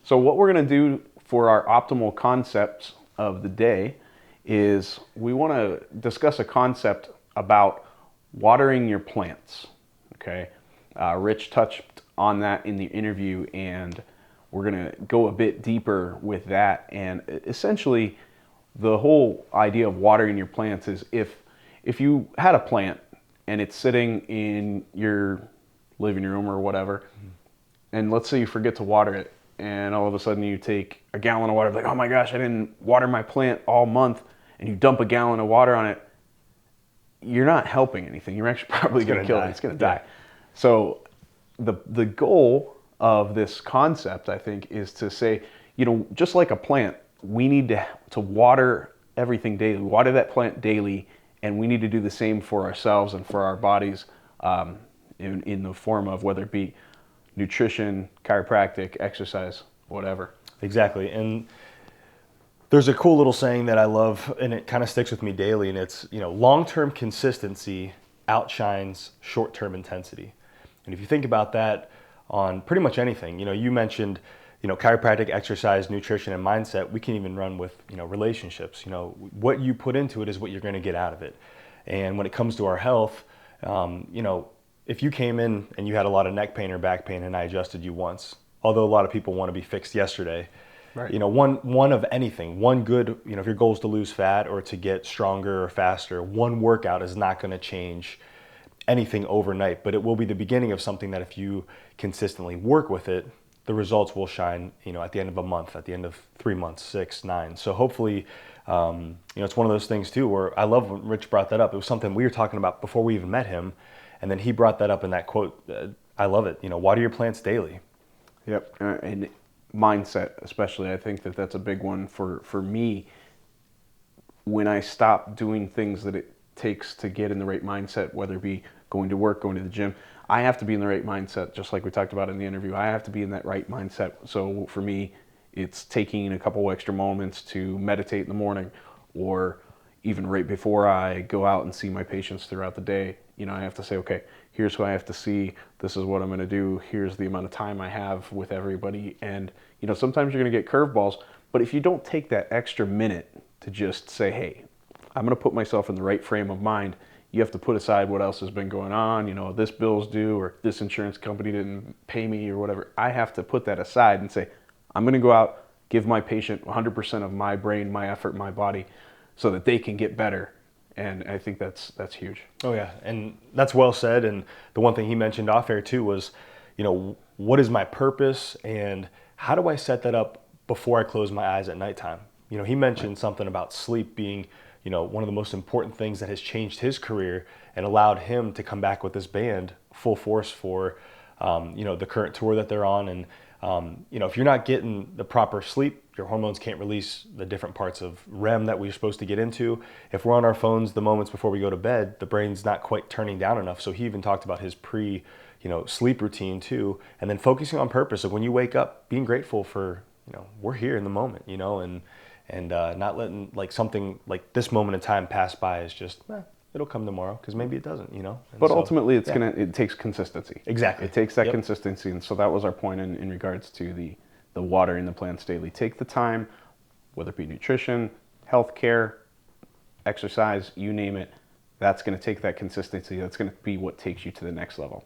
So what we're going to do for our optimal concepts of the day is we want to discuss a concept about watering your plants. Okay, Rich touched on that in the interview, and we're going to go a bit deeper with that. And essentially, the whole idea of watering your plants is if you had a plant and it's sitting in your living room or whatever, and let's say you forget to water it, and all of a sudden you take a gallon of water, like, oh my gosh, I didn't water my plant all month, and you dump a gallon of water on it, you're not helping anything. You're actually probably going to kill it. It's going to die. So the goal of this concept, I think, is to say, just like a plant, we need to water everything daily, water that plant daily, and we need to do the same for ourselves and for our bodies in the form of whether it be nutrition, chiropractic, exercise, whatever. Exactly. And there's a cool little saying that I love, and it kind of sticks with me daily, and it's, long-term consistency outshines short-term intensity. And if you think about that on pretty much anything, you mentioned, chiropractic, exercise, nutrition, and mindset, we can even run with, relationships. What you put into it is what you're going to get out of it. And when it comes to our health, if you came in and you had a lot of neck pain or back pain and I adjusted you once, although a lot of people want to be fixed yesterday, right. One of anything, one good, if your goal is to lose fat or to get stronger or faster, one workout is not going to change anything overnight, but it will be the beginning of something that if you consistently work with it, the results will shine, at the end of a month, at the end of 3 months, 6, 9. So hopefully, it's one of those things too, where I love when Rich brought that up. It was something we were talking about before we even met him. And then he brought that up in that quote. I love it. Water your plants daily. Yep. And mindset, especially, I think that's a big one for me. When I stop doing things that it takes to get in the right mindset, whether it be going to work, going to the gym, I have to be in the right mindset, just like we talked about in the interview. I have to be in that right mindset. So for me, it's taking a couple extra moments to meditate in the morning, or even right before I go out and see my patients throughout the day. I have to say, okay, here's who I have to see. This is what I'm going to do. Here's the amount of time I have with everybody. And, sometimes you're going to get curveballs, but if you don't take that extra minute to just say, hey, I'm going to put myself in the right frame of mind, you have to put aside what else has been going on. This bill's due, or this insurance company didn't pay me, or whatever. I have to put that aside and say, I'm going to go out, give my patient 100% of my brain, my effort, my body, so that they can get better. And I think that's huge. Oh yeah, and that's well said. And the one thing he mentioned off air too was, what is my purpose and how do I set that up before I close my eyes at nighttime? He mentioned something about sleep being, one of the most important things that has changed his career and allowed him to come back with this band full force for, the current tour that they're on. And if you're not getting the proper sleep, your hormones can't release the different parts of REM that we're supposed to get into. If we're on our phones the moments before we go to bed, the brain's not quite turning down enough. So he even talked about his sleep routine too, and then focusing on purpose. Like when you wake up, being grateful for, we're here in the moment, and not letting like something like this moment in time pass by as just, it'll come tomorrow, because maybe it doesn't, And but ultimately, it takes consistency. Exactly. It takes that consistency, and so that was our point in regards to the watering the plants daily. Take the time, whether it be nutrition, healthcare, exercise, you name it. That's going to take that consistency. That's going to be what takes you to the next level.